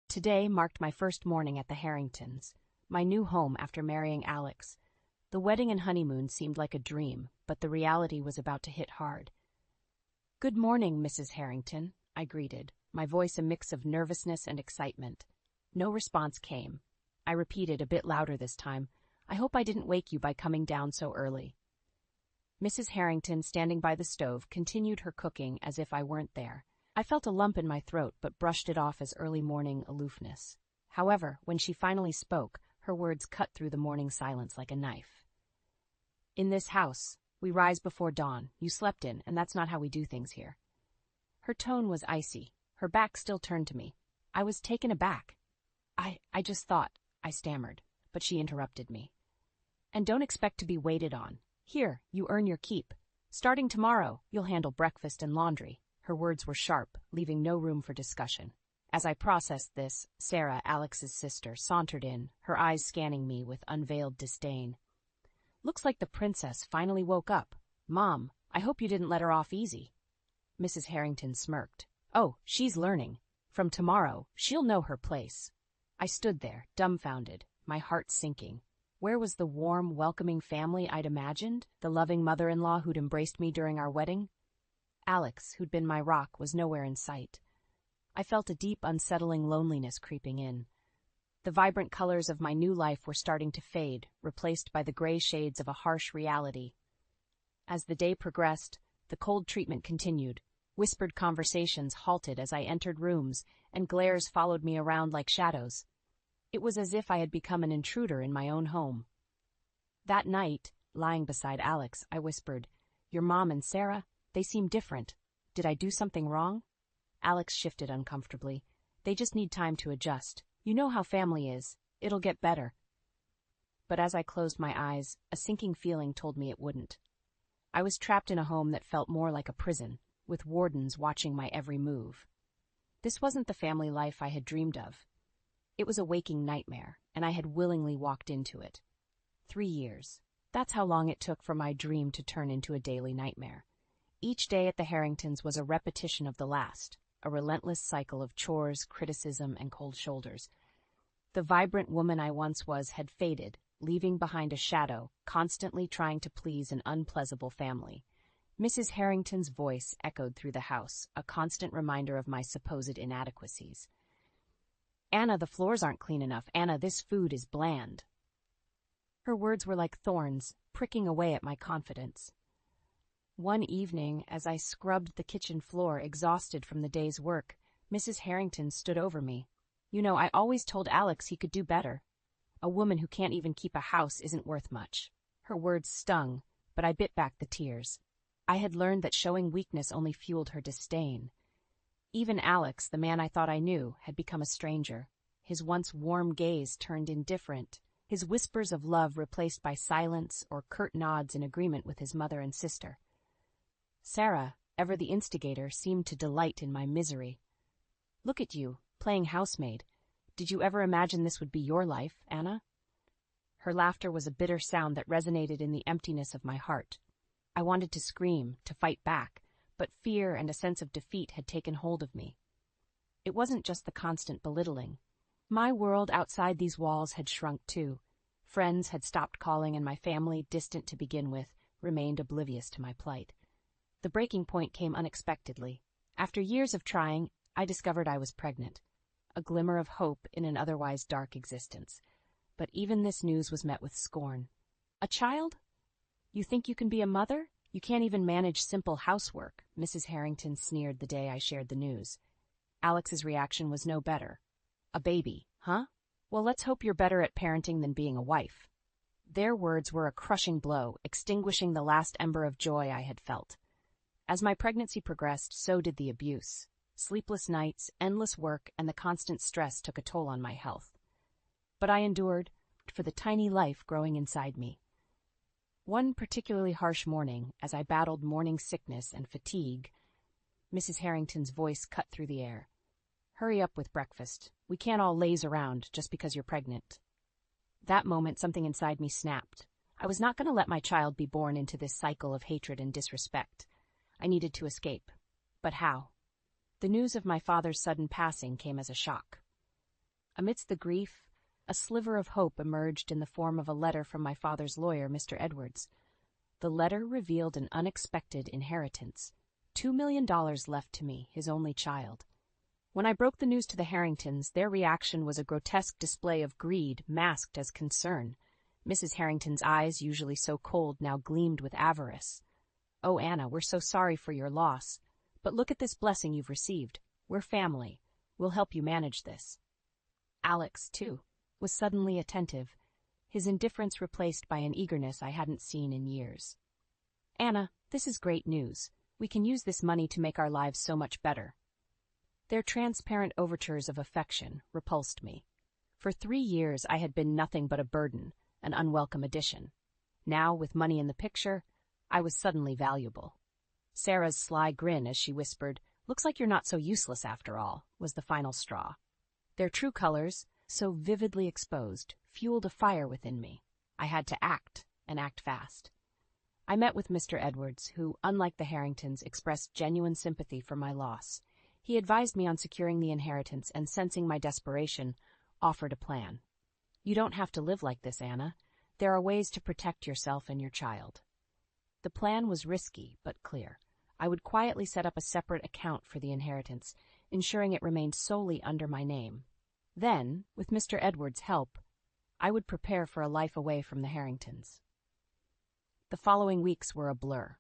Today marked my first morning at the Harringtons, my new home after marrying Alex. The wedding and honeymoon seemed like a dream, but the reality was about to hit hard. "Good morning, Mrs. Harrington," I greeted, my voice a mix of nervousness and excitement. No response came. I repeated a bit louder this time, "I hope I didn't wake you by coming down so early." Mrs. Harrington, standing by the stove, continued her cooking as if I weren't there. I felt a lump in my throat but brushed it off as early morning aloofness. However, when she finally spoke, her words cut through the morning silence like a knife. "In this house, we rise before dawn. You slept in, and that's not how we do things here." Her tone was icy, her back still turned to me. I was taken aback. I just thought," I stammered, but she interrupted me. "And don't expect to be waited on. Here, you earn your keep. Starting tomorrow, you'll handle breakfast and laundry." Her words were sharp, leaving no room for discussion. As I processed this, Sarah, Alex's sister, sauntered in, her eyes scanning me with unveiled disdain. "Looks like the princess finally woke up. Mom, I hope you didn't let her off easy." Mrs. Harrington smirked. "Oh, she's learning. From tomorrow, she'll know her place." I stood there, dumbfounded, my heart sinking. Where was the warm, welcoming family I'd imagined, the loving mother-in-law who'd embraced me during our wedding? Alex, who'd been my rock, was nowhere in sight. I felt a deep, unsettling loneliness creeping in. The vibrant colors of my new life were starting to fade, replaced by the gray shades of a harsh reality. As the day progressed, the cold treatment continued. Whispered conversations halted as I entered rooms, and glares followed me around like shadows. It was as if I had become an intruder in my own home. That night, lying beside Alex, I whispered, "Your mom and Sarah, they seem different. Did I do something wrong?" Alex shifted uncomfortably. "They just need time to adjust. You know how family is. It'll get better." But as I closed my eyes, a sinking feeling told me it wouldn't. I was trapped in a home that felt more like a prison, with wardens watching my every move. This wasn't the family life I had dreamed of. It was a waking nightmare, and I had willingly walked into it. 3 years. That's how long it took for my dream to turn into a daily nightmare. Each day at the Harringtons was a repetition of the last, a relentless cycle of chores, criticism, and cold shoulders. The vibrant woman I once was had faded, leaving behind a shadow, constantly trying to please an unpleasable family. Mrs. Harrington's voice echoed through the house, a constant reminder of my supposed inadequacies. "Anna, the floors aren't clean enough. Anna, this food is bland." Her words were like thorns, pricking away at my confidence. One evening, as I scrubbed the kitchen floor, exhausted from the day's work, Mrs. Harrington stood over me. "You know, I always told Alex he could do better. A woman who can't even keep a house isn't worth much." Her words stung, but I bit back the tears. I had learned that showing weakness only fueled her disdain. Even Alex, the man I thought I knew, had become a stranger. His once warm gaze turned indifferent, his whispers of love replaced by silence or curt nods in agreement with his mother and sister. Sarah, ever the instigator, seemed to delight in my misery. "Look at you, playing housemaid. Did you ever imagine this would be your life, Anna?" Her laughter was a bitter sound that resonated in the emptiness of my heart. I wanted to scream, to fight back, but fear and a sense of defeat had taken hold of me. It wasn't just the constant belittling. My world outside these walls had shrunk too. Friends had stopped calling, and my family, distant to begin with, remained oblivious to my plight. The breaking point came unexpectedly. After years of trying, I discovered I was pregnant, a glimmer of hope in an otherwise dark existence. But even this news was met with scorn. "A child? You think you can be a mother? You can't even manage simple housework," Mrs. Harrington sneered the day I shared the news. Alex's reaction was no better. "A baby, huh? Well, let's hope you're better at parenting than being a wife." Their words were a crushing blow, extinguishing the last ember of joy I had felt. As my pregnancy progressed, so did the abuse. Sleepless nights, endless work, and the constant stress took a toll on my health. But I endured, for the tiny life growing inside me. One particularly harsh morning, as I battled morning sickness and fatigue, Mrs. Harrington's voice cut through the air. "Hurry up with breakfast. We can't all laze around just because you're pregnant." That moment, something inside me snapped. I was not going to let my child be born into this cycle of hatred and disrespect. I needed to escape. But how? The news of my father's sudden passing came as a shock. Amidst the grief, a sliver of hope emerged in the form of a letter from my father's lawyer, Mr. Edwards. The letter revealed an unexpected inheritance. $2 million left to me, his only child. When I broke the news to the Harringtons, their reaction was a grotesque display of greed masked as concern. Mrs. Harrington's eyes, usually so cold, now gleamed with avarice. "Oh, Anna, we're so sorry for your loss. But look at this blessing you've received. We're family. We'll help you manage this." Alex, too, was suddenly attentive, his indifference replaced by an eagerness I hadn't seen in years. "Anna, this is great news. We can use this money to make our lives so much better." Their transparent overtures of affection repulsed me. For 3 years I had been nothing but a burden, an unwelcome addition. Now, with money in the picture, I was suddenly valuable. Sarah's sly grin as she whispered, "Looks like you're not so useless after all," was the final straw. Their true colors, so vividly exposed, fueled a fire within me. I had to act, and act fast. I met with Mr. Edwards, who, unlike the Harringtons, expressed genuine sympathy for my loss. He advised me on securing the inheritance and, sensing my desperation, offered a plan. "You don't have to live like this, Anna. There are ways to protect yourself and your child." The plan was risky, but clear. I would quietly set up a separate account for the inheritance, ensuring it remained solely under my name. Then, with Mr. Edwards' help, I would prepare for a life away from the Harringtons. The following weeks were a blur.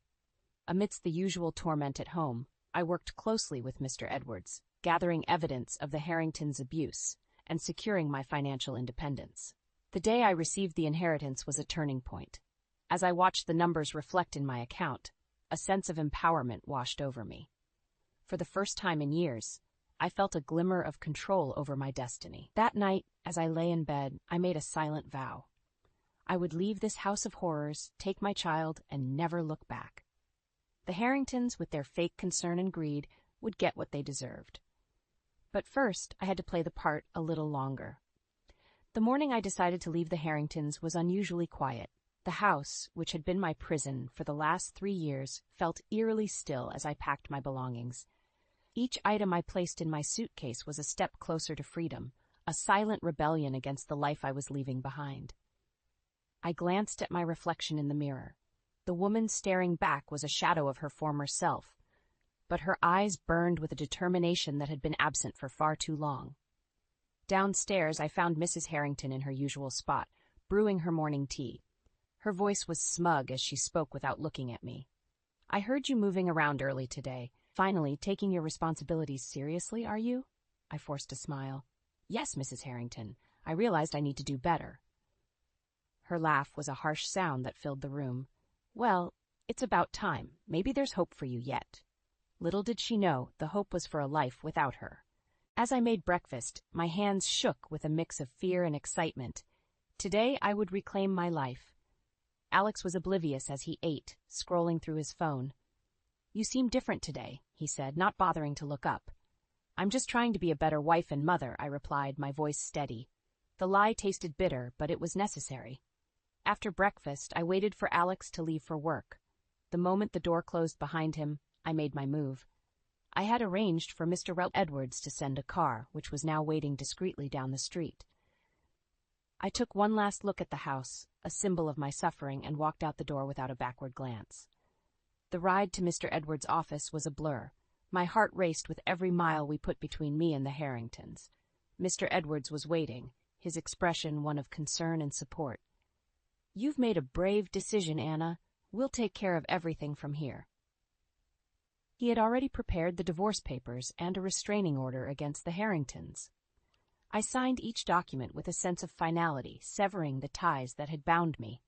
Amidst the usual torment at home, I worked closely with Mr. Edwards, gathering evidence of the Harringtons' abuse and securing my financial independence. The day I received the inheritance was a turning point. As I watched the numbers reflect in my account, a sense of empowerment washed over me. For the first time in years, I felt a glimmer of control over my destiny. That night, as I lay in bed, I made a silent vow. I would leave this house of horrors, take my child, and never look back. The Harringtons, with their fake concern and greed, would get what they deserved. But first, I had to play the part a little longer. The morning I decided to leave the Harringtons was unusually quiet. The house, which had been my prison for the last 3 years, felt eerily still as I packed my belongings. Each item I placed in my suitcase was a step closer to freedom, a silent rebellion against the life I was leaving behind. I glanced at my reflection in the mirror. The woman staring back was a shadow of her former self, but her eyes burned with a determination that had been absent for far too long. Downstairs, I found Mrs. Harrington in her usual spot, brewing her morning tea. Her voice was smug as she spoke without looking at me. "I heard you moving around early today. Finally, taking your responsibilities seriously, are you?" I forced a smile. "Yes, Mrs. Harrington. I realized I need to do better." Her laugh was a harsh sound that filled the room. "Well, it's about time. Maybe there's hope for you yet." Little did she know the hope was for a life without her. As I made breakfast, my hands shook with a mix of fear and excitement. Today I would reclaim my life. Alex was oblivious as he ate, scrolling through his phone. "You seem different today," he said, not bothering to look up. "I'm just trying to be a better wife and mother," I replied, my voice steady. The lie tasted bitter, but it was necessary. After breakfast, I waited for Alex to leave for work. The moment the door closed behind him, I made my move. I had arranged for Mr. Edwards to send a car, which was now waiting discreetly down the street. I took one last look at the house, a symbol of my suffering, and walked out the door without a backward glance. The ride to Mr. Edwards' office was a blur. My heart raced with every mile we put between me and the Harringtons. Mr. Edwards was waiting, his expression one of concern and support. "You've made a brave decision, Anna. We'll take care of everything from here." He had already prepared the divorce papers and a restraining order against the Harringtons. I signed each document with a sense of finality, severing the ties that had bound me.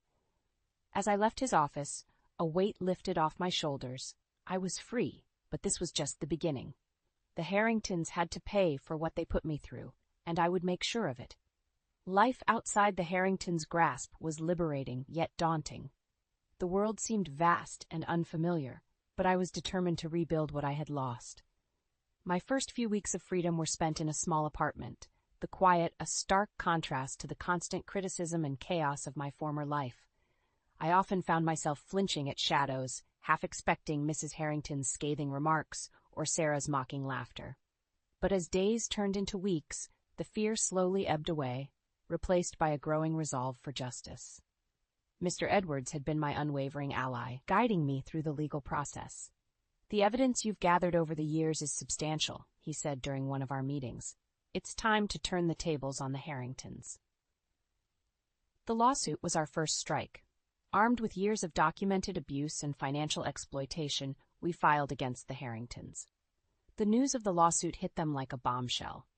As I left his office, a weight lifted off my shoulders. I was free, but this was just the beginning. The Harringtons had to pay for what they put me through, and I would make sure of it. Life outside the Harringtons' grasp was liberating, yet daunting. The world seemed vast and unfamiliar, but I was determined to rebuild what I had lost. My first few weeks of freedom were spent in a small apartment, the quiet a stark contrast to the constant criticism and chaos of my former life. I often found myself flinching at shadows, half expecting Mrs. Harrington's scathing remarks or Sarah's mocking laughter. But as days turned into weeks, the The fear slowly ebbed away, replaced by a growing resolve for justice. Mr. Edwards had been my unwavering ally, guiding me through the legal process. "The evidence you've gathered over the years is substantial," he said during one of our meetings. "It's time to turn the tables on the Harringtons." The lawsuit was our first strike. Armed with years of documented abuse and financial exploitation, we filed against the Harringtons. The news of the lawsuit hit them like a bombshell.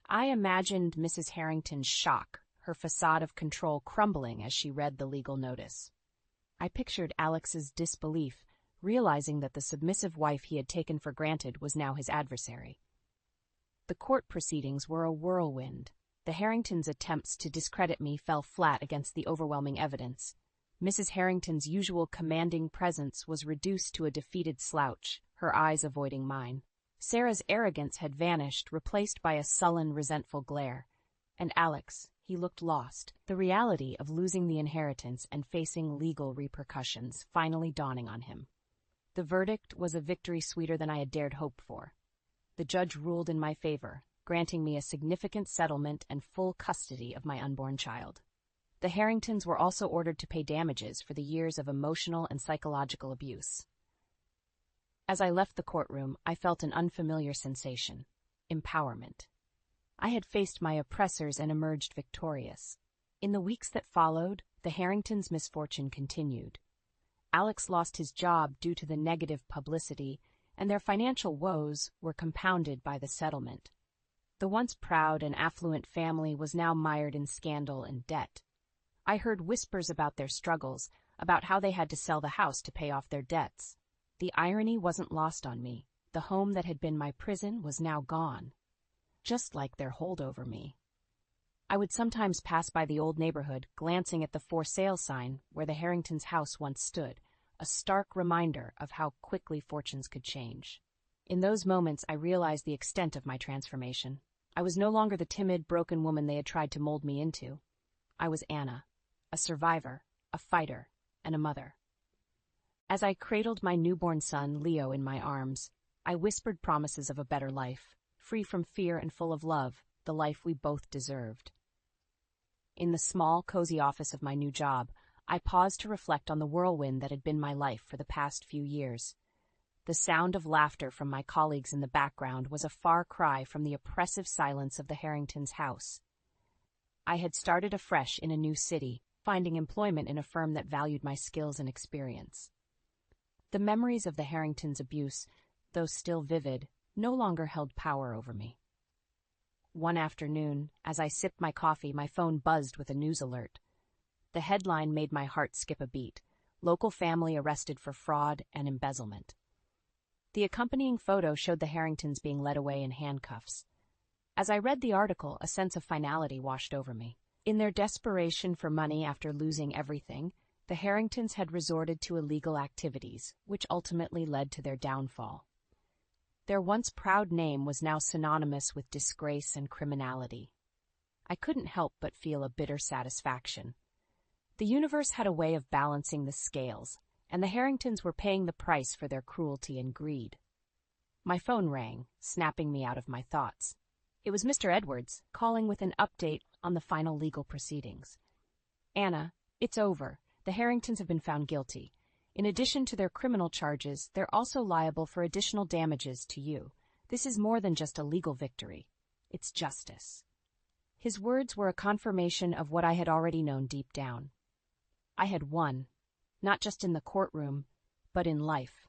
I imagined Mrs. Harrington's shock, her facade of control crumbling as she read the legal notice. I pictured Alex's disbelief, realizing that the submissive wife he had taken for granted was now his adversary. The court proceedings were a whirlwind. The Harringtons' attempts to discredit me fell flat against the overwhelming evidence. Mrs. Harrington's usual commanding presence was reduced to a defeated slouch, her eyes avoiding mine. Sarah's arrogance had vanished, replaced by a sullen, resentful glare. And Alex, he looked lost, the reality of losing the inheritance and facing legal repercussions finally dawning on him. The verdict was a victory sweeter than I had dared hope for. The judge ruled in my favor, granting me a significant settlement and full custody of my unborn child. The Harringtons were also ordered to pay damages for the years of emotional and psychological abuse. As I left the courtroom, I felt an unfamiliar sensation: empowerment. I had faced my oppressors and emerged victorious. In the weeks that followed, the Harringtons' misfortune continued. Alex lost his job due to the negative publicity, and their financial woes were compounded by the settlement. The once proud and affluent family was now mired in scandal and debt. I heard whispers about their struggles, about how they had to sell the house to pay off their debts. The irony wasn't lost on me. The home that had been my prison was now gone, just like their hold over me. I would sometimes pass by the old neighborhood, glancing at the for sale sign where the Harringtons' house once stood, a stark reminder of how quickly fortunes could change. In those moments, I realized the extent of my transformation. I was no longer the timid, broken woman they had tried to mold me into. I was Anna, a survivor, a fighter, and a mother. As I cradled my newborn son, Leo, in my arms, I whispered promises of a better life, free from fear and full of love, the life we both deserved. In the small, cozy office of my new job, I paused to reflect on the whirlwind that had been my life for the past few years. The sound of laughter from my colleagues in the background was a far cry from the oppressive silence of the Harringtons' house. I had started afresh in a new city, finding employment in a firm that valued my skills and experience. The memories of the Harringtons' abuse, though still vivid, no longer held power over me. One afternoon, as I sipped my coffee, my phone buzzed with a news alert. The headline made my heart skip a beat: "Local family arrested for fraud and embezzlement." The accompanying photo showed the Harringtons being led away in handcuffs. As I read the article, a sense of finality washed over me. In their desperation for money after losing everything, the Harringtons had resorted to illegal activities, which ultimately led to their downfall. Their once proud name was now synonymous with disgrace and criminality. I couldn't help but feel a bitter satisfaction. The universe had a way of balancing the scales, and the Harringtons were paying the price for their cruelty and greed. My phone rang, snapping me out of my thoughts. It was Mr. Edwards, calling with an update on the final legal proceedings. "Anna, it's over. The Harringtons have been found guilty. In addition to their criminal charges, they're also liable for additional damages to you. This is more than just a legal victory. It's justice." His words were a confirmation of what I had already known deep down. I had won, not just in the courtroom, but in life.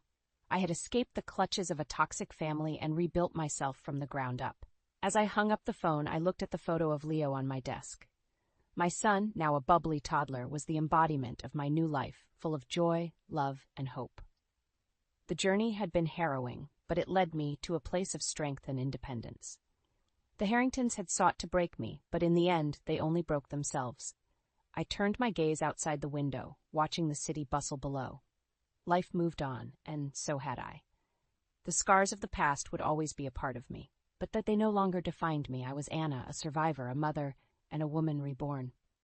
I had escaped the clutches of a toxic family and rebuilt myself from the ground up. As I hung up the phone, I looked at the photo of Leo on my desk. My son, now a bubbly toddler, was the embodiment of my new life, full of joy, love, and hope. The journey had been harrowing, but it led me to a place of strength and independence. The Harringtons had sought to break me, but in the end, they only broke themselves. I turned my gaze outside the window, watching the city bustle below. Life moved on, and so had I. The scars of the past would always be a part of me, but that they no longer defined me. I was Anna, a survivor, a mother, and a woman reborn.